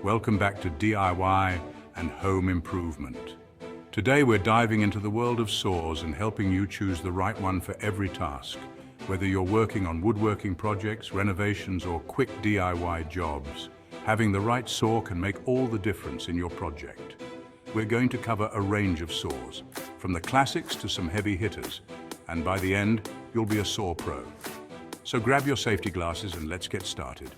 Welcome back to DIY and home improvement. Today we're diving into the world of saws and helping you choose the right one for every task. Whether you're working on woodworking projects, renovations, or quick DIY jobs, having the right saw can make all the difference in your project. We're going to cover a range of saws, from the classics to some heavy hitters, and by the end, you'll be a saw pro. So grab your safety glasses and let's get started.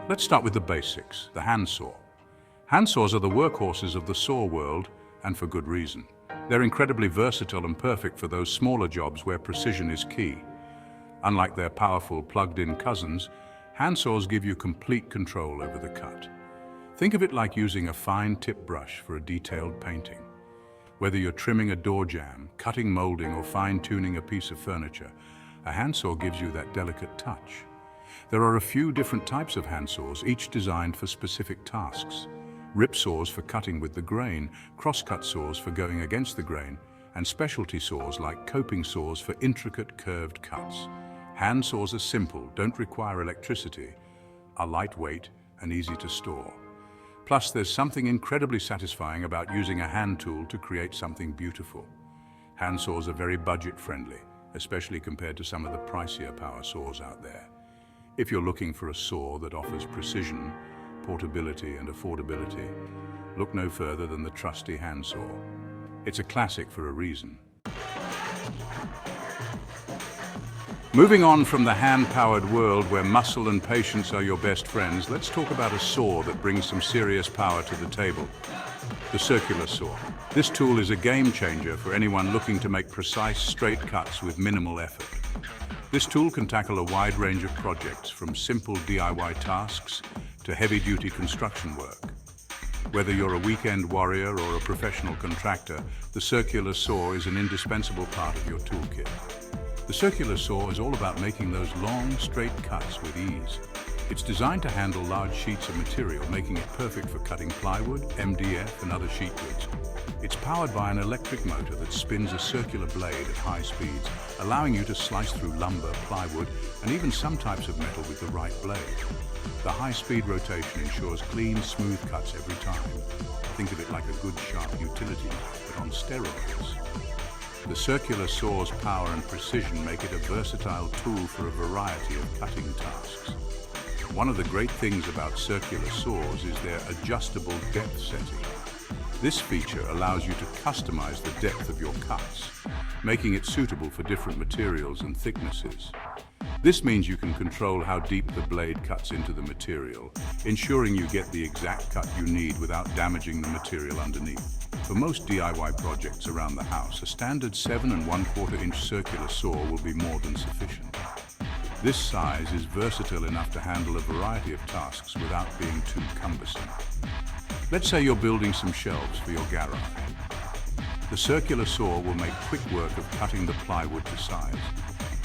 Let's start with the basics, the handsaw. Handsaws are the workhorses of the saw world, and for good reason. They're incredibly versatile and perfect for those smaller jobs where precision is key. Unlike their powerful, plugged-in cousins, handsaws give you complete control over the cut. Think of it like using a fine tip brush for a detailed painting. Whether you're trimming a door jamb, cutting molding, or fine-tuning a piece of furniture, a handsaw gives you that delicate touch. There are a few different types of handsaws, each designed for specific tasks. Rip saws for cutting with the grain, cross-cut saws for going against the grain, and specialty saws like coping saws for intricate curved cuts. Handsaws are simple, don't require electricity, are lightweight and easy to store. Plus, there's something incredibly satisfying about using a hand tool to create something beautiful. Handsaws are very budget-friendly, especially compared to some of the pricier power saws out there. If you're looking for a saw that offers precision, portability, and affordability, look no further than the trusty handsaw. It's a classic for a reason. Moving on from the hand-powered world where muscle and patience are your best friends, let's talk about a saw that brings some serious power to the table. The circular saw. This tool is a game changer for anyone looking to make precise, straight cuts with minimal effort. This tool can tackle a wide range of projects, from simple DIY tasks to heavy-duty construction work. Whether you're a weekend warrior or a professional contractor, the circular saw is an indispensable part of your toolkit. The circular saw is all about making those long, straight cuts with ease. It's designed to handle large sheets of material, making it perfect for cutting plywood, MDF, and other sheet goods. It's powered by an electric motor that spins a circular blade at high speeds, allowing you to slice through lumber, plywood, and even some types of metal with the right blade. The high-speed rotation ensures clean, smooth cuts every time. Think of it like a good, sharp utility knife, but on steroids. The circular saw's power and precision make it a versatile tool for a variety of cutting tasks. One of the great things about circular saws is their adjustable depth setting. This feature allows you to customize the depth of your cuts, making it suitable for different materials and thicknesses. This means you can control how deep the blade cuts into the material, ensuring you get the exact cut you need without damaging the material underneath. For most DIY projects around the house, a standard 7 1/4 inch circular saw will be more than sufficient. This size is versatile enough to handle a variety of tasks without being too cumbersome. Let's say you're building some shelves for your garage. The circular saw will make quick work of cutting the plywood to size.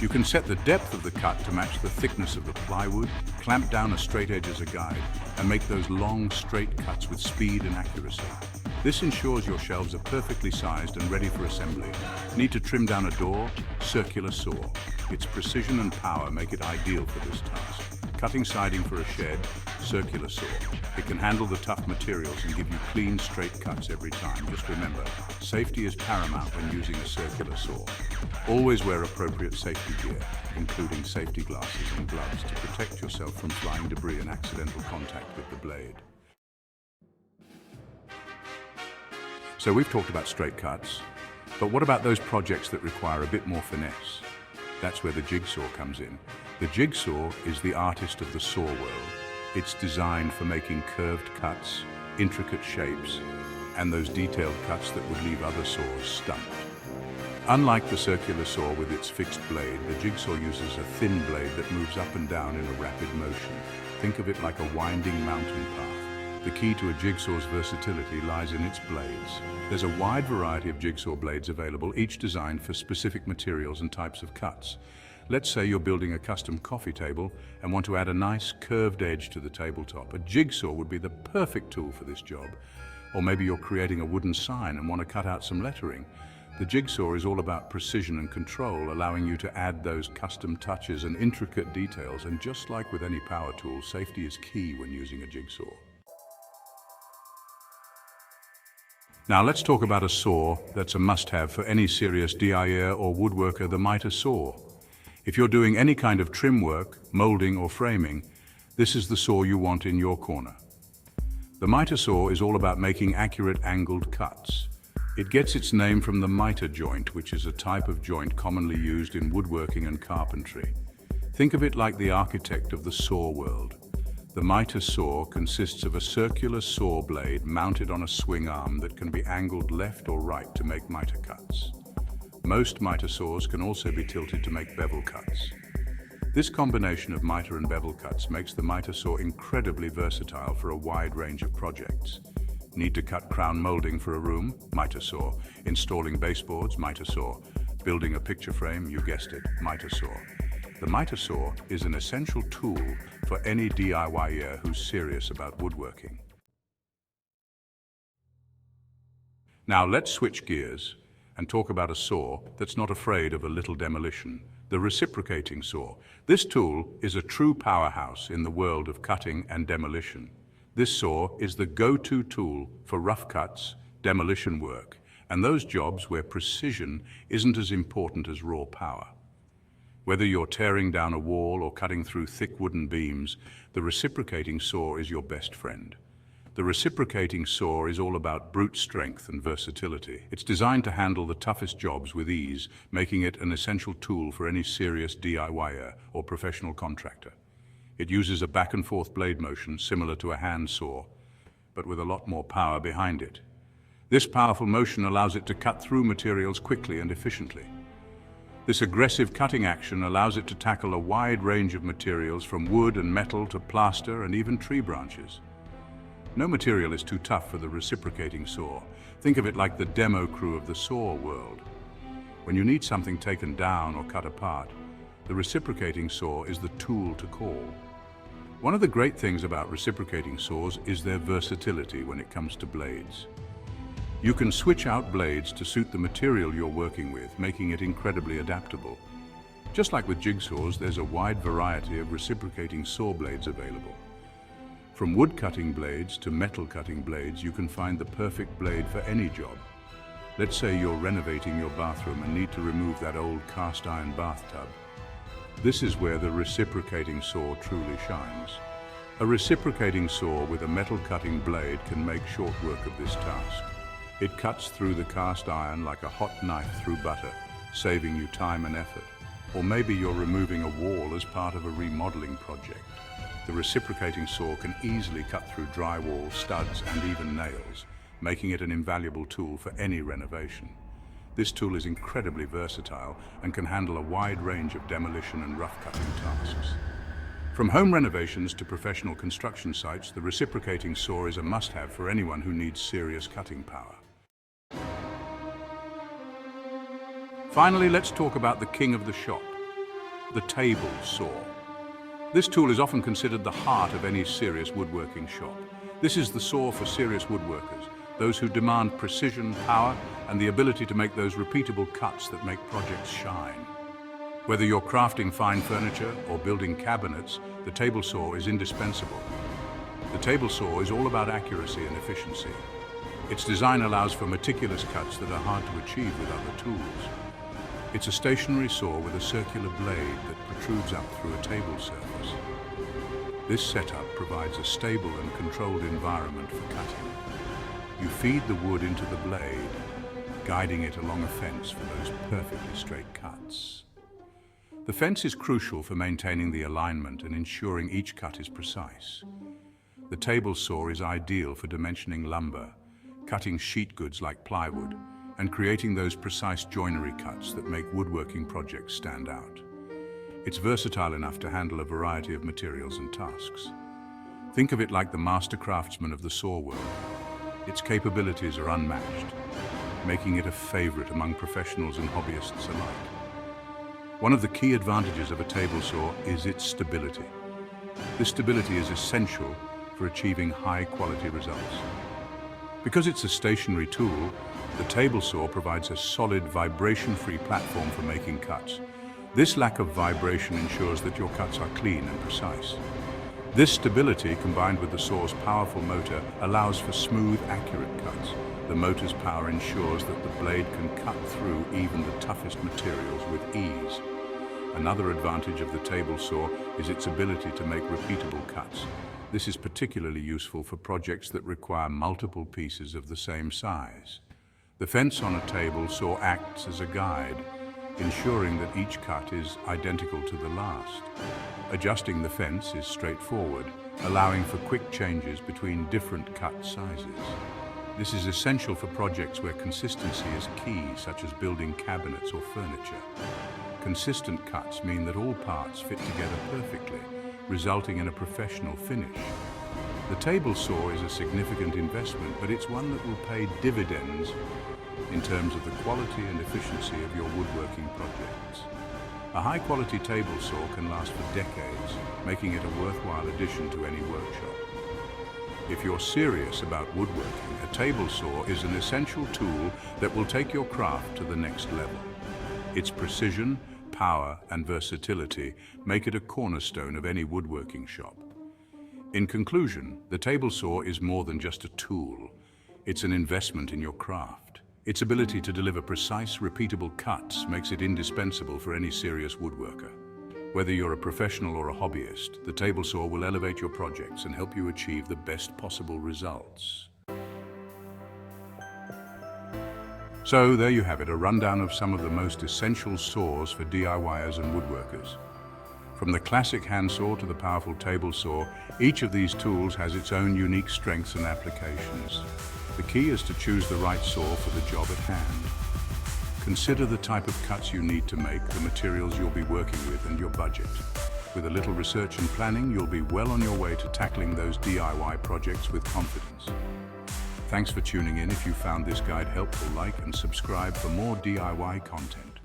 You can set the depth of the cut to match the thickness of the plywood, clamp down a straight edge as a guide, and make those long, straight cuts with speed and accuracy. This ensures your shelves are perfectly sized and ready for assembly. Need to trim down a door? Circular saw. Its precision and power make it ideal for this task. Cutting siding for a shed? Circular saw. It can handle the tough materials and give you clean, straight cuts every time. Just remember, safety is paramount when using a circular saw. Always wear appropriate safety gear, including safety glasses and gloves, to protect yourself from flying debris and accidental contact with the blade. So we've talked about straight cuts, but what about those projects that require a bit more finesse? That's where the jigsaw comes in. The jigsaw is the artist of the saw world. It's designed for making curved cuts, intricate shapes, and those detailed cuts that would leave other saws stumped. Unlike the circular saw with its fixed blade, the jigsaw uses a thin blade that moves up and down in a rapid motion. Think of it like a winding mountain path. The key to a jigsaw's versatility lies in its blades. There's a wide variety of jigsaw blades available, each designed for specific materials and types of cuts. Let's say you're building a custom coffee table and want to add a nice curved edge to the tabletop. A jigsaw would be the perfect tool for this job. Or maybe you're creating a wooden sign and want to cut out some lettering. The jigsaw is all about precision and control, allowing you to add those custom touches and intricate details. And just like with any power tool, safety is key when using a jigsaw. Now let's talk about a saw that's a must-have for any serious DIYer or woodworker, the miter saw. If you're doing any kind of trim work, molding or framing, this is the saw you want in your corner. The miter saw is all about making accurate angled cuts. It gets its name from the miter joint, which is a type of joint commonly used in woodworking and carpentry. Think of it like the architect of the saw world. The miter saw consists of a circular saw blade mounted on a swing arm that can be angled left or right to make miter cuts. Most miter saws can also be tilted to make bevel cuts. This combination of miter and bevel cuts makes the miter saw incredibly versatile for a wide range of projects. Need to cut crown molding for a room? Miter saw. Installing baseboards? Miter saw. Building a picture frame? You guessed it, miter saw. The miter saw is an essential tool for any DIYer who's serious about woodworking. Now let's switch gears and talk about a saw that's not afraid of a little demolition, the reciprocating saw. This tool is a true powerhouse in the world of cutting and demolition. This saw is the go-to tool for rough cuts, demolition work, and those jobs where precision isn't as important as raw power. Whether you're tearing down a wall or cutting through thick wooden beams, the reciprocating saw is your best friend. The reciprocating saw is all about brute strength and versatility. It's designed to handle the toughest jobs with ease, making it an essential tool for any serious DIYer or professional contractor. It uses a back and forth blade motion similar to a hand saw, but with a lot more power behind it. This powerful motion allows it to cut through materials quickly and efficiently. This aggressive cutting action allows it to tackle a wide range of materials from wood and metal to plaster and even tree branches. No material is too tough for the reciprocating saw. Think of it like the demo crew of the saw world. When you need something taken down or cut apart, the reciprocating saw is the tool to call. One of the great things about reciprocating saws is their versatility when it comes to blades. You can switch out blades to suit the material you're working with, making it incredibly adaptable. Just like with jigsaws, there's a wide variety of reciprocating saw blades available. From wood cutting blades to metal cutting blades, you can find the perfect blade for any job. Let's say you're renovating your bathroom and need to remove that old cast iron bathtub. This is where the reciprocating saw truly shines. A reciprocating saw with a metal cutting blade can make short work of this task. It cuts through the cast iron like a hot knife through butter, saving you time and effort. Or maybe you're removing a wall as part of a remodeling project. The reciprocating saw can easily cut through drywall, studs, and even nails, making it an invaluable tool for any renovation. This tool is incredibly versatile and can handle a wide range of demolition and rough cutting tasks. From home renovations to professional construction sites, the reciprocating saw is a must-have for anyone who needs serious cutting power. Finally, let's talk about the king of the shop, the table saw. This tool is often considered the heart of any serious woodworking shop. This is the saw for serious woodworkers, those who demand precision, power, and the ability to make those repeatable cuts that make projects shine. Whether you're crafting fine furniture or building cabinets, the table saw is indispensable. The table saw is all about accuracy and efficiency. Its design allows for meticulous cuts that are hard to achieve with other tools. It's a stationary saw with a circular blade that protrudes up through a table surface. This setup provides a stable and controlled environment for cutting. You feed the wood into the blade, guiding it along a fence for those perfectly straight cuts. The fence is crucial for maintaining the alignment and ensuring each cut is precise. The table saw is ideal for dimensioning lumber, cutting sheet goods like plywood, and creating those precise joinery cuts that make woodworking projects stand out. It's versatile enough to handle a variety of materials and tasks. Think of it like the master craftsman of the saw world. Its capabilities are unmatched, making it a favorite among professionals and hobbyists alike. One of the key advantages of a table saw is its stability. This stability is essential for achieving high-quality results. Because it's a stationary tool, the table saw provides a solid, vibration-free platform for making cuts. This lack of vibration ensures that your cuts are clean and precise. This stability, combined with the saw's powerful motor, allows for smooth, accurate cuts. The motor's power ensures that the blade can cut through even the toughest materials with ease. Another advantage of the table saw is its ability to make repeatable cuts. This is particularly useful for projects that require multiple pieces of the same size. The fence on a table saw acts as a guide, ensuring that each cut is identical to the last. Adjusting the fence is straightforward, allowing for quick changes between different cut sizes. This is essential for projects where consistency is key, such as building cabinets or furniture. Consistent cuts mean that all parts fit together perfectly, resulting in a professional finish. The table saw is a significant investment, but it's one that will pay dividends in terms of the quality and efficiency of your woodworking projects. A high-quality table saw can last for decades, making it a worthwhile addition to any workshop. If you're serious about woodworking, a table saw is an essential tool that will take your craft to the next level. Its precision, power, and versatility make it a cornerstone of any woodworking shop. In conclusion, the table saw is more than just a tool. It's an investment in your craft. Its ability to deliver precise, repeatable cuts makes it indispensable for any serious woodworker. Whether you're a professional or a hobbyist, the table saw will elevate your projects and help you achieve the best possible results. So there you have it, a rundown of some of the most essential saws for DIYers and woodworkers. From the classic handsaw to the powerful table saw, each of these tools has its own unique strengths and applications. The key is to choose the right saw for the job at hand. Consider the type of cuts you need to make, the materials you'll be working with, and your budget. With a little research and planning, you'll be well on your way to tackling those DIY projects with confidence. Thanks for tuning in. If you found this guide helpful, like and subscribe for more DIY content.